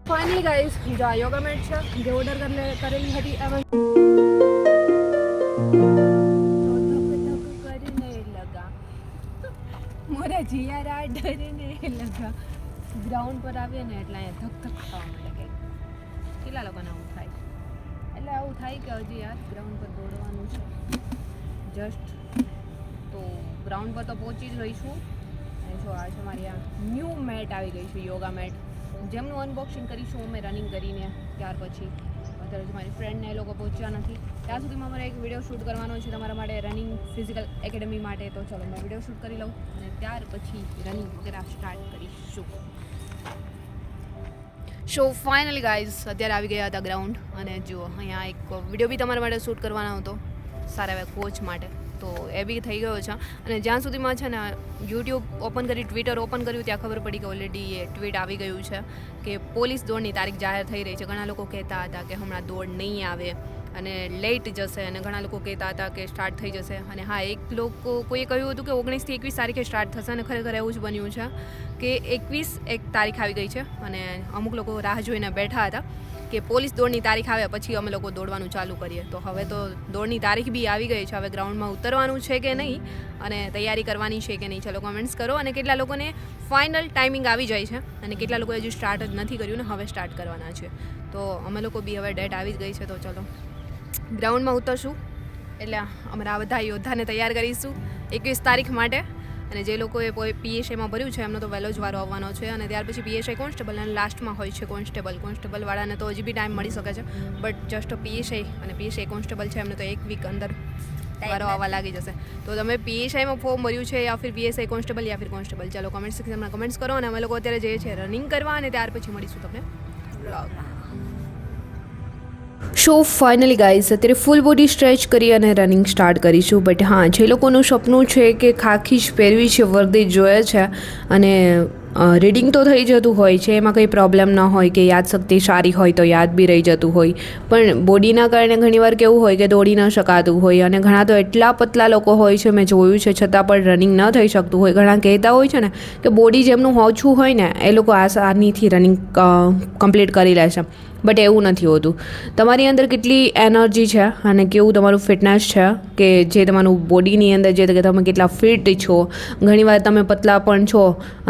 Finally guys जो आ yoga mat છે જે ઓર્ડર કરેલી હતી એમાં કરીને લગા મોરા જીયારા ડરીને લગા ગ્રાઉન્ડ પર આવીએ ને એટલે અહીંયા ધક ધક થવા માંડે કે કેટલા લોકોને આવું થાય એટલે આવું થાય કે હજી યાર ગ્રાઉન્ડ પર દોડવાનું છે જસ્ટ તો ગ્રાઉન્ડ પર તો પહોંચી જ રહી છું અને જો આ છે મારી આ ન્યૂ મેટ આવી ગઈ છે યોગા મેટ જેમનું અનબોક્સિંગ કરીશું અમે રનિંગ કરીને ત્યાર પછી અત્યારે જ મારી ફ્રેન્ડને એ લોકો પહોંચ્યા નથી ત્યાં સુધીમાં મારે એક વિડીયો શૂટ કરવાનો છે તમારા માટે રનિંગ ફિઝિકલ એકેડમી માટે તો ચલો મેં વિડીયો શૂટ કરી લઉં અને ત્યાર પછી રનિંગ વગેરે સ્ટાર્ટ કરીશું સો ફાઇનલી ગાઈઝ અત્યારે આવી ગયા હતા ગ્રાઉન્ડ અને જુઓ અહીંયા એક વિડીયો બી તમારા માટે શૂટ કરવાનો હતો સારા એવા કોચ માટે તો એ બી થઈ ગયો છે અને જ્યાં સુધીમાં છે ને યુટ્યુબ ઓપન કરી ટ્વિટર ઓપન કર્યું ત્યાં ખબર પડી કે ઓલરેડી એ ટ્વીટ આવી ગયું છે કે પોલીસ દોડની તારીખ જાહેર થઈ રહી છે ઘણા લોકો કહેતા હતા કે હમણાં દોડ નહીં આવે અને લેટ જશે અને ઘણા લોકો કહેતા હતા કે સ્ટાર્ટ થઈ જશે અને હા એક લોકો કોઈએ કહ્યું હતું કે 19 થી 21 તારીખે સ્ટાર્ટ થશે અને ખરેખર એવું જ બન્યું છે કે 21 તારીખ આવી ગઈ છે અને અમુક લોકો રાહ જોઈને બેઠા હતા કે પોલીસ દોડની તારીખ આવે પછી અમે લોકો દોડવાનું ચાલુ કરીએ તો હવે તો દોડની તારીખ બી આવી ગઈ છે હવે ગ્રાઉન્ડમાં ઉતરવાનું છે કે નહીં અને તૈયારી કરવાની છે કે નહીં ચલો કમેન્ટ્સ કરો અને કેટલા લોકોને ફાઇનલ ટાઈમિંગ આવી જાય છે અને કેટલા લોકોએ હજુ સ્ટાર્ટ જ નથી કર્યું ને હવે સ્ટાર્ટ કરવાના છે તો અમે લોકો બી હવે ડેટ આવી જ ગઈ છે તો ચલો ગ્રાઉન્ડમાં ઉતરશું એટલે અમારા બધા યોદ્ધાને તૈયાર કરીશું 21 તારીખ માટે અને જે લોકોએ પીએસઆઈમાં ભર્યું છે એમનો તો વહેલો જ વારો આવવાનો છે અને ત્યાર પછી પીએસઆઈ કોન્સ્ટેબલ અને લાસ્ટમાં હોય છે કોન્સ્ટેબલવાળાને તો હજી બી ટાઈમ મળી શકે છે બટ જસ્ટ પીએસઆઈ અને પીએસઆઈ કોન્સ્ટેબલ છે એમને તો એક વીક અંદર વારો આવવા લાગી જશે તો તમે પીએસઆઈમાં ફોર્મ ભર્યું છે યા ફિર પીએસઆઈ કોન્સ્ટેબલ યા ફિર કોન્સ્ટેબલ ચાલો કમેન્ટ સેક્શનમાં કમેન્ટ્સ કરો અને અમે લોકો અત્યારે જઈએ છીએ રનિંગ કરવા અને ત્યાર પછી મળીશું તમને સો ફાઇનલી ગાઈઝ અત્યારે ફૂલ બોડી સ્ટ્રેચ કરી અને રનિંગ સ્ટાર્ટ કરીશું બટ હા જે લોકોનું સપનું છે કે ખાખી જ પહેરવી છે વર્દી જોઈએ છે અને રીડિંગ તો થઈ જતું હોય છે એમાં કંઈ પ્રોબ્લેમ ન હોય કે યાદશક્તિ સારી હોય તો યાદ બી રહી જતું હોય પણ બોડીના કારણે ઘણીવાર કેવું હોય કે દોડી ન શકાતું હોય અને ઘણા તો એટલા પતલા લોકો હોય છે મેં જોયું છે છતાં પણ રનિંગ ન થઈ શકતું હોય ઘણા કહેતા હોય છે ને કે બોડી જેમનું ઓછું હોય ને એ લોકો આસાનીથી રનિંગ કમ્પ્લીટ કરી લે છે બટ એવું નથી હોતું તમારી અંદર કેટલી એનર્જી છે અને કેવું તમારું ફિટનેસ છે કે જે તમારું બોડીની અંદર જે કે તમે કેટલા ફિટ છો ઘણીવાર તમે પતલા પણ છો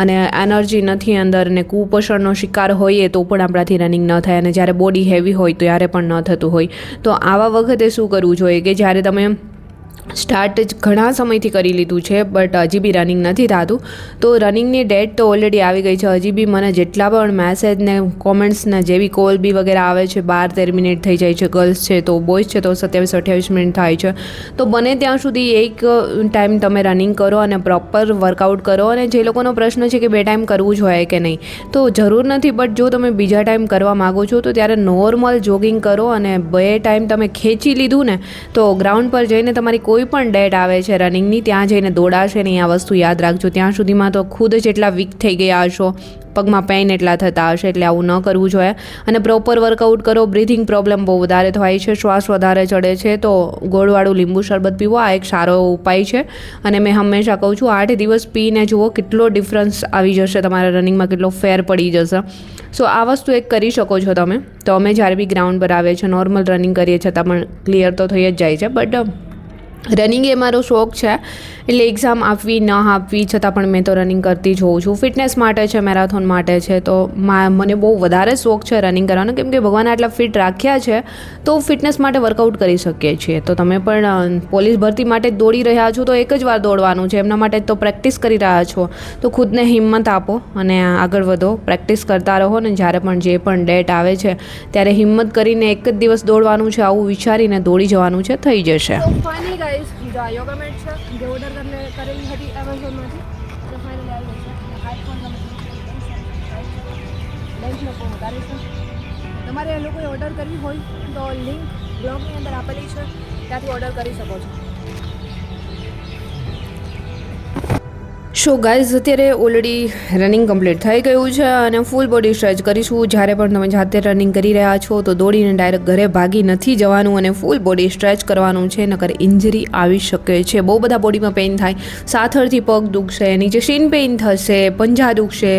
અને એનર્જી નથી અંદર અને કુપોષણનો શિકાર હોઈએ તો પણ આપણાથી રનિંગ ન થાય અને જ્યારે બોડી હેવી હોય ત્યારે પણ ન થતું હોય તો આવા વખતે શું કરવું જોઈએ કે જ્યારે તમે સ્ટાર્ટ જ ઘણા સમયથી કરી લીધું છે બટ હજી બી રનિંગ નથી થતું તો રનિંગની ડેટ તો ઓલરેડી આવી ગઈ છે હજી બી મને જેટલા પણ મેસેજ ને કોમેન્ટ્સ ને જે બી કોલ બી વગેરે આવે છે 12-13 મિનિટ થઈ જાય છે ગર્લ્સ છે તો બોયઝ છે તો 27-28 મિનિટ થાય છે તો બને ત્યાં સુધી એક ટાઈમ તમે રનિંગ કરો અને પ્રોપર વર્કઆઉટ કરો અને જે લોકોનો પ્રશ્ન છે કે 2 ટાઈમ કરવું જોઈએ કે નહીં તો જરૂર નથી બટ જો તમે બીજા ટાઈમ કરવા માગો છો તો ત્યારે નોર્મલ જોગિંગ કરો અને 2 ટાઈમ તમે ખેંચી લીધું ને તો ગ્રાઉન્ડ પર જઈને તમારી કોઈ પણ ડેટ આવે છે રનિંગની ત્યાં જઈને દોડાશે નહીં આ વસ્તુ યાદ રાખજો ત્યાં સુધીમાં તો ખુદ જ એટલા વીક થઈ ગયા હશો પગમાં પેઇન એટલા થતા હશે એટલે આવું ન કરવું જોઈએ અને પ્રોપર વર્કઆઉટ કરો બ્રીથિંગ પ્રોબ્લેમ બહુ વધારે થાય છે શ્વાસ વધારે ચડે છે તો ગોળવાળું લીંબુ શરબત પીવો આ એક સારો ઉપાય છે અને મેં હંમેશા કહું છું 8 દિવસ પીને જુઓ કેટલો ડિફરન્સ આવી જશે તમારા રનિંગમાં કેટલો ફેર પડી જશે સો આ વસ્તુ એક કરી શકો છો તમે તો અમે જ્યારે બી ગ્રાઉન્ડ પર આવીએ છીએ નોર્મલ રનિંગ કરીએ છતાં પણ ક્લિયર તો થઈ જ જાય છે બટ રનિંગ એ મારો શોખ છે એટલે એક્ઝામ આપવી ન આપવી છતાં પણ મેં તો રનિંગ કરતી જ હોઉં છું ફિટનેસ માટે છે મેરાથોન માટે છે તો મને બહુ વધારે શોખ છે રનિંગ કરવાનો કેમ કે ભગવાને આટલા ફિટ રાખ્યા છે તો ફિટનેસ માટે વર્કઆઉટ કરી શકીએ છીએ તો તમે પણ પોલીસ ભરતી માટે દોડી રહ્યા છો તો એક જ વાર દોડવાનું છે એમના માટે તો પ્રેક્ટિસ કરી રહ્યા છો તો ખુદને હિંમત આપો અને આગળ વધો પ્રેક્ટિસ કરતા રહો ને જ્યારે પણ જે પણ ડેટ આવે છે ત્યારે હિંમત કરીને એક જ દિવસ દોડવાનું છે આવું વિચારીને દોડી જવાનું છે થઈ જશે ગાઈસ જો આ યોગા મેટ છે જે ઓર્ડર કરેલી હતી એમેઝોનમાંથી તો ફાઇનલી આવી ગઈ છે આઈફોન તમારે એ લોકોએ ઓર્ડર કરવી હોય તો લિંક બ્લોગની અંદર આપેલી છે ત્યાંથી ઓર્ડર કરી શકો છો સો ગાઈઝ અત્યારે ઓલરેડી રનિંગ કમ્પ્લીટ થઈ ગયું છે અને ફૂલ બોડી સ્ટ્રેચ કરીશું. જ્યારે પણ તમે જાતે રનિંગ કરી રહ્યા છો તો દોડીને ડાયરેક્ટ ઘરે ભાગી નથી જવાનું અને ફૂલ બોડી સ્ટ્રેચ કરવાનું છે, નકર ઇન્જરી આવી શકે છે. બહુ બધા બોડીમાં પેઇન થાય, સાથળથી પગ દુખશે, નીચે શીન પેઇન થશે, પંજા દુખશે,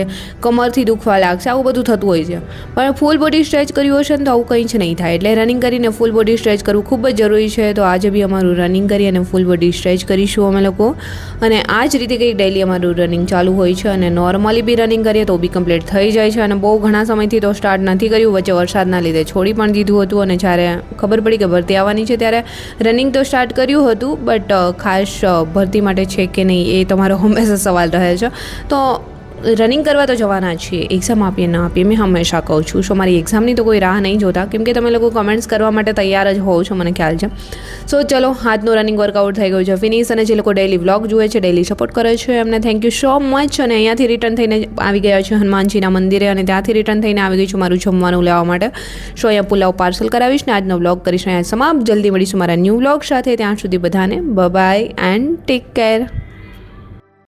કમરથી દુખવા લાગશે, આવું બધું થતું હોય છે. પણ ફૂલ બોડી સ્ટ્રેચ કર્યું હશે ને તો આવું કંઈ જ નહીં થાય. એટલે રનિંગ કરીને ફૂલ બોડી સ્ટ્રેચ કરવું ખૂબ જ જરૂરી છે. તો આજે બી અમારું રનિંગ કરી અને ફૂલ બોડી સ્ટ્રેચ કરીશું અમે લોકો. અને આ જ રીતે કંઈક ડેલી અમારું રનિંગ ચાલુ હોય છે અને નોર્મલી બી રનિંગ કરીએ તો બી કમ્પ્લીટ થઈ જાય છે. અને બહુ ઘણા સમયથી તો સ્ટાર્ટ નથી કર્યું, વચ્ચે વરસાદના લીધે છોડી પણ દીધું હતું. અને જ્યારે ખબર પડી કે ભરતી આવવાની છે ત્યારે રનિંગ તો સ્ટાર્ટ કર્યું હતું, બટ ખાસ ભરતી માટે છે કે નહીં એ તમારો હંમેશા સવાલ રહે છે. તો રનિંગ કરવા તો જવાના છીએ, એક્ઝામ આપીએ ના આપીએ, મેં હંમેશા કહું છું. સો મારી એક્ઝામની તો કોઈ રાહ નહીં જોતા, કેમ કે તમે લોકો કમેન્ટ્સ કરવા માટે તૈયાર જ હોવ છો, મને ખ્યાલ છે. સો ચલો, આજનું રનિંગ વર્કઆઉટ થઈ ગયું છે ફિનિશ. અને જે લોકો ડેલી વ્લોગ જુએ છે, ડેલી સપોર્ટ કરે છે, એમને થેન્ક યુ સો મચ. અને અહીંયાથી રિટર્ન થઈને આવી ગયા છે હનુમાનજીના મંદિરે અને ત્યાંથી રિટર્ન થઈને આવી ગઈ છું મારું જમવાનું લેવા માટે. સો અહીંયા પુલાવ પાર્સલ કરાવીશ ને આજનો વ્લોગ કરીશ અહીંયા સમાપ્ત. જલ્દી મળીશું મારા ન્યૂ વ્લોગ સાથે. ત્યાં સુધી બધાને બાય એન્ડ ટેક કેર.